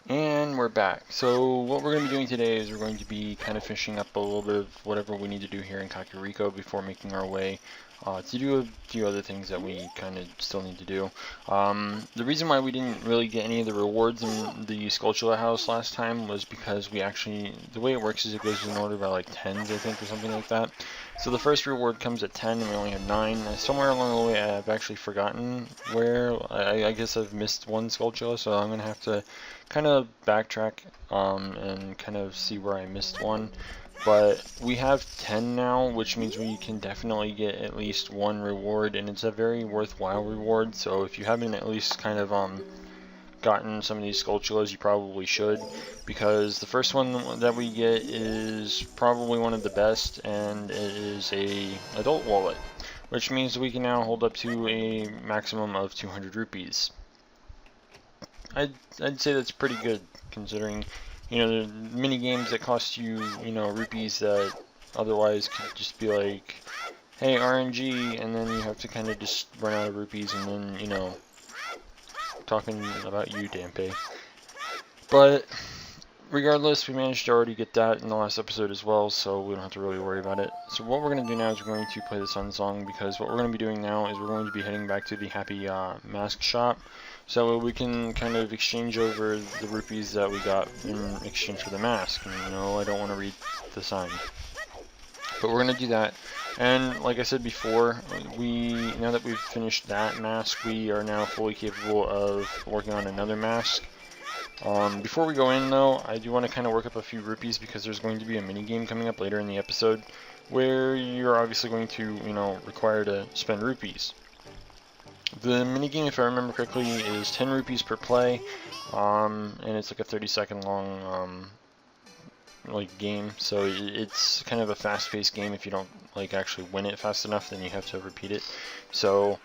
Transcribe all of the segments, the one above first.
And we're back. So what we're going to be doing today is we're going to be kind of finishing up a little bit of whatever we need to do here in Kakariko before making our way to do a few other things that we kind of still need to do. The reason why we didn't really get any of the rewards in the Skulltula house last time was because we actually, the way it works is it goes in order by like tens, I think, or something like that. So the first reward comes at 10 and we only have 9. Somewhere along the way I've actually forgotten where, I guess I've missed one Skulltula, so I'm going to have to kind of backtrack and kind of see where I missed one. But we have 10 now, which means we can definitely get at least one reward, and it's a very worthwhile reward. So if you haven't at least kind of gotten some of these Skulltulas, you probably should, because the first one that we get is probably one of the best, and it is a adult wallet, which means we can now hold up to a maximum of 200 rupees. I'd say that's pretty good, considering, you know, the mini games that cost you, you know, rupees that otherwise could just be like, hey, RNG, and then you have to kind of just run out of rupees, and then, you know, talking about you, Dampe. But regardless, we managed to already get that in the last episode as well, so we don't have to really worry about it. So what we're going to do now is we're going to play the Sun Song, because what we're going to be doing now is we're going to be heading back to the Happy Mask shop, so we can kind of exchange over the rupees that we got in exchange for the mask. And, you know, I don't want to read the sign. But we're going to do that. And like I said before, now that we've finished that mask, we are now fully capable of working on another mask. Before we go in though, I do want to kind of work up a few rupees, because there's going to be a mini game coming up later in the episode where you're obviously going to, you know, require to spend rupees. The minigame, if I remember correctly, is 10 rupees per play, and it's like a 30-second long like game, so it's kind of a fast-paced game. If you don't like actually win it fast enough, then you have to repeat it. So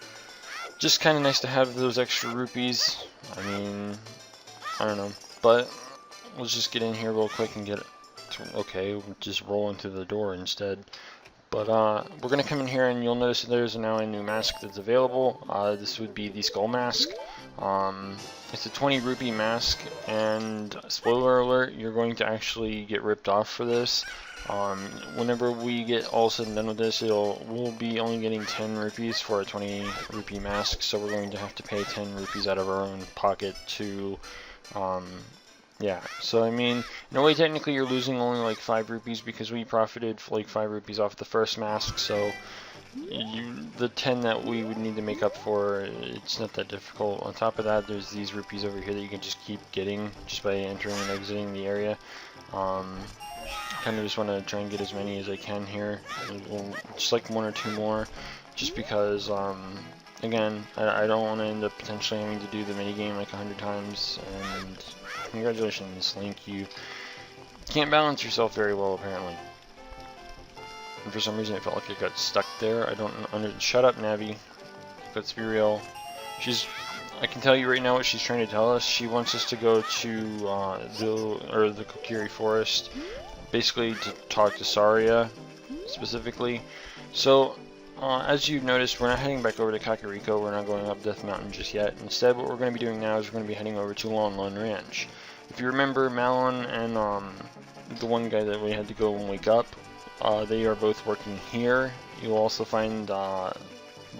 just kind of nice to have those extra rupees. I mean, I don't know, but let's just get in here real quick and get it. Okay, we'll just roll into the door instead. But we're going to come in here, and you'll notice that there's now a new mask that's available. This would be the Skull Mask. It's a 20 rupee mask, and spoiler alert, you're going to actually get ripped off for this. Whenever we get all said and done with this, we'll be only getting 10 rupees for a 20 rupee mask, so we're going to have to pay 10 rupees out of our own pocket to yeah, so I mean, in a way, technically you're losing only like 5 rupees, because we profited for like 5 rupees off the first mask, so the 10 that we would need to make up for, it's not that difficult. On top of that, there's these rupees over here that you can just keep getting just by entering and exiting the area. Kind of just want to try and get as many as I can here, just like 1 or 2 more, just because again, I don't want to end up potentially having to do the minigame like 100 times, and congratulations, Link, you can't balance yourself very well, apparently. And for some reason it felt like it got stuck there. I don't shut up, Navi. Let's be real. I can tell you right now what she's trying to tell us. She wants us to go to the Kokiri Forest, basically to talk to Saria, specifically. So, as you've noticed, we're not heading back over to Kakariko. We're not going up Death Mountain just yet. Instead, what we're going to be doing now is we're going to be heading over to Lon Lon Ranch. If you remember, Malon and the one guy that we had to go and wake up, they are both working here. You'll also find the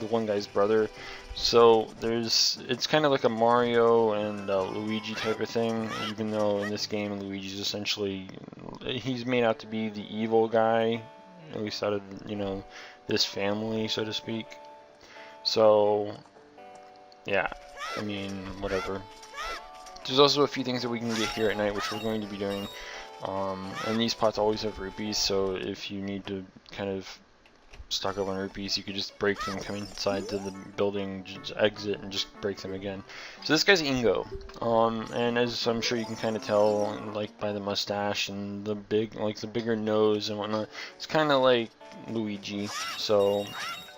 one guy's brother. So it's kind of like a Mario and Luigi type of thing, even though in this game Luigi's essentially, he's made out to be the evil guy, at least out of, you know, this family, so to speak. So yeah, I mean, whatever. There's also a few things that we can get here at night, which we're going to be doing. And these pots always have rupees, so if you need to kind of stock up on rupees, you could just break them, come inside to the building, just exit, and just break them again. So this guy's Ingo, and as I'm sure you can kind of tell, like by the mustache and the bigger nose and whatnot, it's kind of like Luigi. So,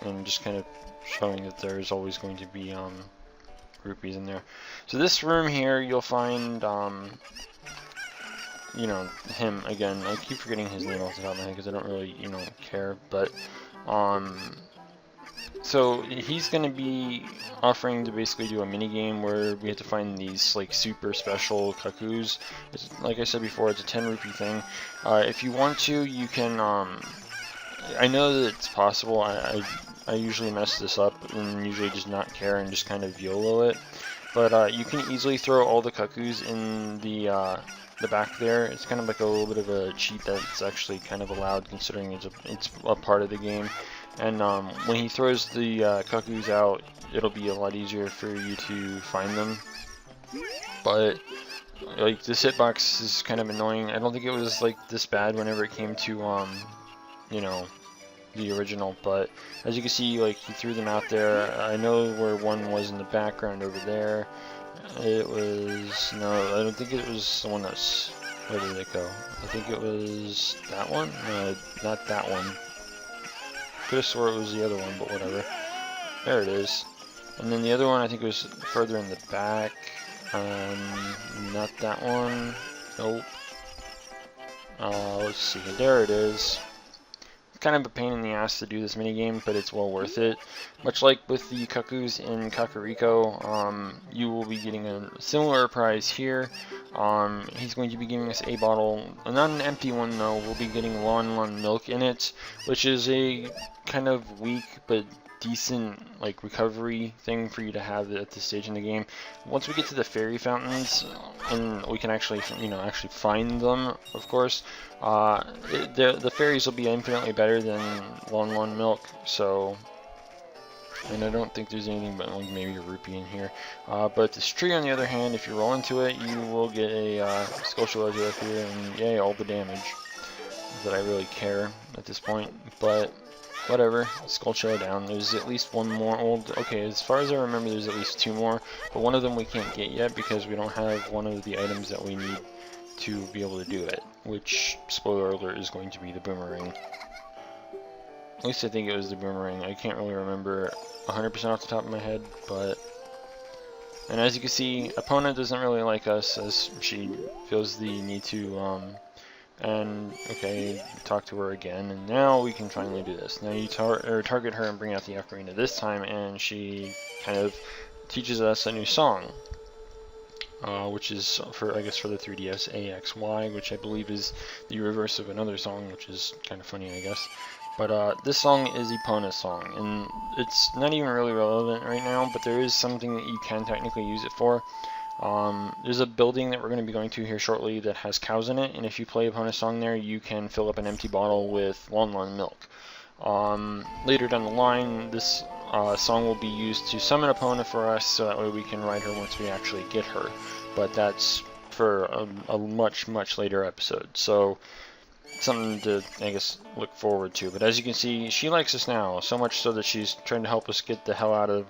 and just kind of showing that there's always going to be rupees in there. So this room here, you'll find you know, him again. I keep forgetting his name off the top of my head because I don't really, you know, care. But so so he's going to be offering to basically do a mini game where we have to find these like super special cuckoos. Like I said before, it's a 10 rupee thing. If you want to, you can. I know that it's possible. I usually mess this up and usually just not care and just kind of YOLO it. But you can easily throw all the cuckoos in the back there. It's kind of like a little bit of a cheat that's actually kind of allowed, considering it's a part of the game. And when he throws the cuckoos out, it'll be a lot easier for you to find them. But like this hitbox is kind of annoying. I don't think it was like this bad whenever it came to you know, the original, but as you can see, like he threw them out there. I know where one was in the background over there. It was, no, I don't think it was the one that's, where did it go? I think it was that one? No, not that one. Could have swore it was the other one, but whatever. There it is. And then the other one I think was further in the back. Not that one. Nope. Let's see, there it is. Kind of a pain in the ass to do this minigame, but it's well worth it. Much like with the cuckoos in Kakariko, you will be getting a similar prize here. He's going to be giving us a bottle, not an empty one though. We'll be getting Lon milk in it, which is a kind of weak but decent like recovery thing for you to have at this stage in the game. Once we get to the fairy fountains and we can actually actually find them, of course, the fairies will be infinitely better than Lon milk. So, and I don't think there's anything but like maybe a rupee in here. But this tree, on the other hand, if you roll into it, you will get a skull shield up here, and yay, all the damage that I really care at this point. But whatever, skull showdown. There's at least one more okay, as far as I remember, there's at least two more, but one of them we can't get yet because we don't have one of the items that we need to be able to do it, which, spoiler alert, is going to be the boomerang. At least I think it was the boomerang. I can't really remember 100% off the top of my head, but... And as you can see, Epona doesn't really like us, as she feels the need to, and okay, talk to her again, and now we can finally do this. Now you target her and bring out the Ocarina this time, and she kind of teaches us a new song, which is for, I guess, for the 3DS, AXY, which I believe is the reverse of another song, which is kind of funny, I guess. But this song is Epona's song, and it's not even really relevant right now, but there is something that you can technically use it for. There's a building that we're going to be going to here shortly that has cows in it, and if you play Epona's song there, you can fill up an empty bottle with Lon milk. Later down the line, this song will be used to summon Epona for us, so that way we can ride her once we actually get her. But that's for a much later episode, so something to, I guess, look forward to. But as you can see, she likes us now, so much so that she's trying to help us get the hell out of,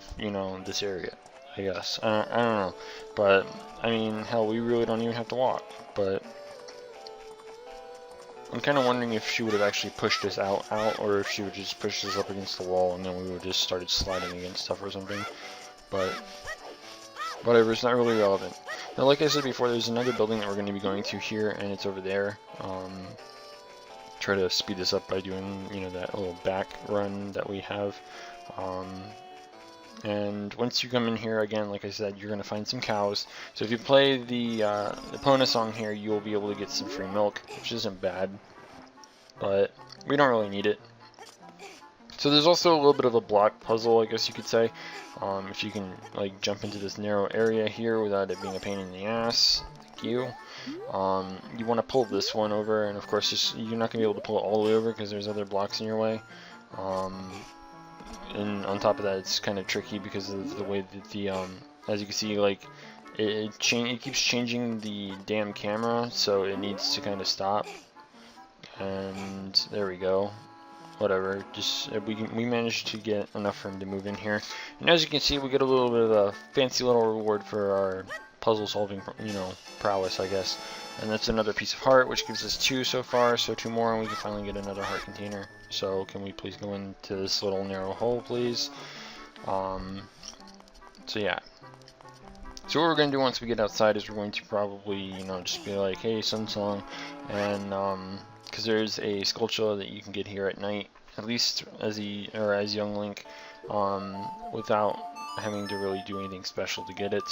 this area, I guess. I don't know, but I mean, hell, we really don't even have to walk. But I'm kind of wondering if she would have actually pushed us out, or if she would just push us up against the wall and then we would have just started sliding against stuff or something. But whatever, it's not really relevant. Now, like I said before, there's another building that we're going to be going to here, and it's over there. Try to speed this up by doing, that little back run that we have. And once you come in here, again, like I said, you're going to find some cows. So if you play the Epona song here, you'll be able to get some free milk, which isn't bad. But we don't really need it. So there's also a little bit of a block puzzle, I guess you could say. If you can, like, jump into this narrow area here without it being a pain in the ass. Thank you. You want to pull this one over, and of course you're not going to be able to pull it all the way over because there's other blocks in your way. And on top of that, it's kind of tricky because of the way that the, as you can see, like, it keeps changing the damn camera, so it needs to kind of stop. And there we go. Whatever, just we managed to get enough for him to move in here. And as you can see, we get a little bit of a fancy little reward for our puzzle solving, prowess, I guess. And that's another piece of heart, which gives us 2 so far, so 2 more, and we can finally get another heart container. So can we please go into this little narrow hole, please? So yeah. So what we're going to do once we get outside is we're going to probably, just be like, hey, Sun Song, and because there's a sculpture that you can get here at night, at least as as young Link, without having to really do anything special to get it.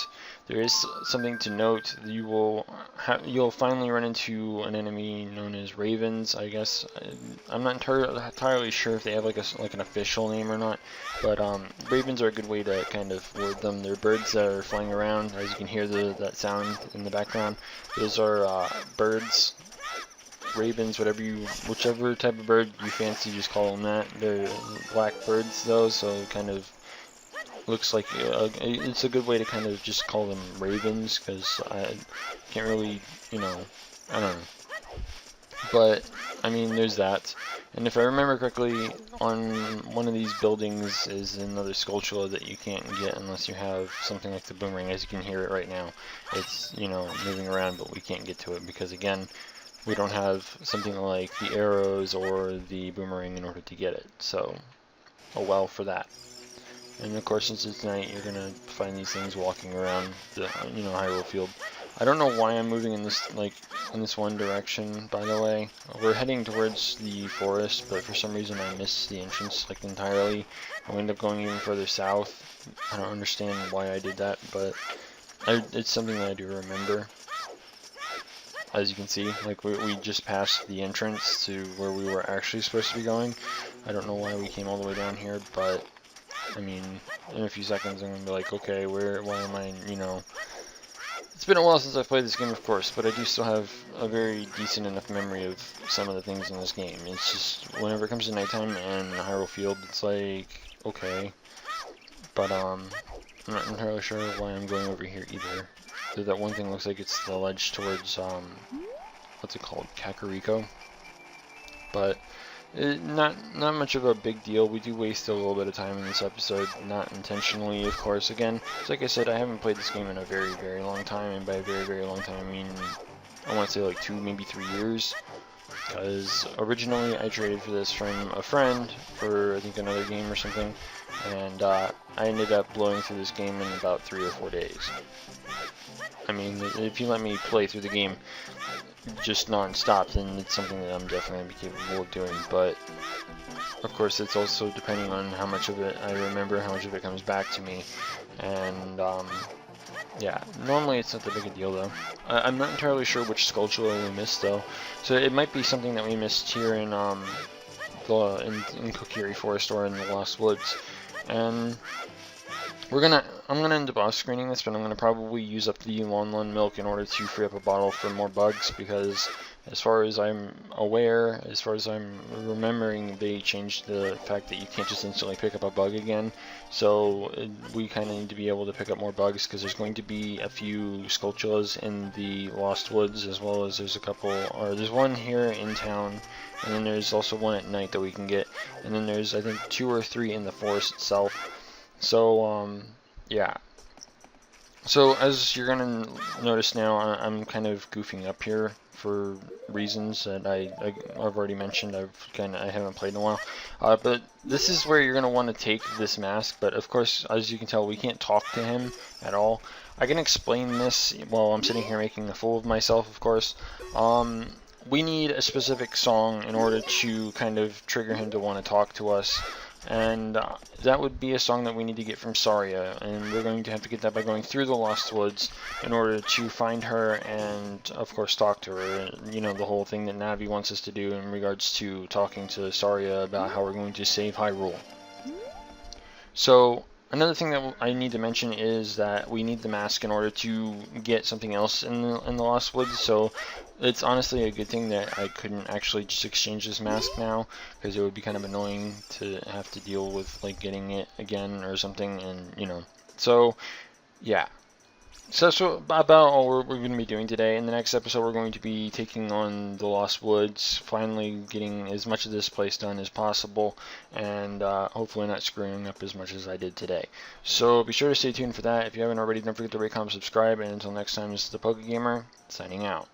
There is something to note. You'll finally run into an enemy known as ravens, I guess. I'm not entirely sure if they have like an official name or not, but ravens are a good way to kind of word them. They're birds that are flying around. As you can hear that sound in the background, those are birds. Ravens, whichever type of bird you fancy, just call them that. They're black birds though, so kind of looks like it's a good way to kind of just call them ravens, because I can't really, I don't know. But I mean, there's that. And if I remember correctly, on one of these buildings is another Skulltula that you can't get unless you have something like the boomerang. As you can hear it right now, it's moving around, but we can't get to it because, again, we don't have something like the arrows or the boomerang in order to get it. So, oh well for that. And of course, since it's night, you're gonna find these things walking around the Hyrule field. I don't know why I'm moving in this one direction. By the way, we're heading towards the forest, but for some reason I missed the entrance entirely. I ended up going even further south. I don't understand why I did that, but it's something that I do remember. As you can see, we just passed the entrance to where we were actually supposed to be going. I don't know why we came all the way down here, but I mean, in a few seconds I'm gonna be like, okay, why am I, It's been a while since I've played this game, of course, but I do still have a very decent enough memory of some of the things in this game. It's just, whenever it comes to nighttime and Hyrule Field, it's like, okay. But, I'm not entirely sure why I'm going over here either. That one thing looks like it's the ledge towards, what's it called, Kakariko. But not much of a big deal. We do waste a little bit of time in this episode, not intentionally, of course. Again, so like I said, I haven't played this game in a very, very long time, and by a very, very long time, I mean, I want to say like 2, maybe 3 years. Because originally I traded for this from a friend for, I think, another game or something, and I ended up blowing through this game in about 3 or 4 days. I mean, if you let me play through the game just non-stop, then it's something that I'm definitely going to be capable of doing, but of course it's also depending on how much of it I remember, how much of it comes back to me, and yeah, normally it's not that big a deal though. I'm not entirely sure which Skulltula we missed though, so it might be something that we missed here in Kokiri Forest or in the Lost Woods, and I'm gonna end up off screening this, but I'm gonna probably use up the Lon milk in order to free up a bottle for more bugs, because as far as I'm aware, as far as I'm remembering, they changed the fact that you can't just instantly pick up a bug again. So we kind of need to be able to pick up more bugs, because there's going to be a few Skulltulas in the Lost Woods, as well as there's there's one here in town, and then there's also one at night that we can get, and then there's, I think, 2 or 3 in the forest itself. So, yeah. So, as you're gonna notice now, I'm kind of goofing up here for reasons that I've already mentioned. I haven't played in a while. But this is where you're gonna want to take this mask. But of course, as you can tell, we can't talk to him at all. I can explain this while I'm sitting here making a fool of myself, of course. We need a specific song in order to kind of trigger him to want to talk to us. And that would be a song that we need to get from Saria, and we're going to have to get that by going through the Lost Woods in order to find her and, of course, talk to her. The whole thing that Navi wants us to do in regards to talking to Saria about how we're going to save Hyrule. So, another thing that I need to mention is that we need the mask in order to get something else in the Lost Woods, so it's honestly a good thing that I couldn't actually just exchange this mask now, because it would be kind of annoying to have to deal with getting it again or something, and so yeah. So that's about all we're going to be doing today. In the next episode, we're going to be taking on the Lost Woods, finally getting as much of this place done as possible, and hopefully not screwing up as much as I did today. So be sure to stay tuned for that. If you haven't already, don't forget to rate, comment, subscribe, and until next time, this is the PokeGamer, signing out.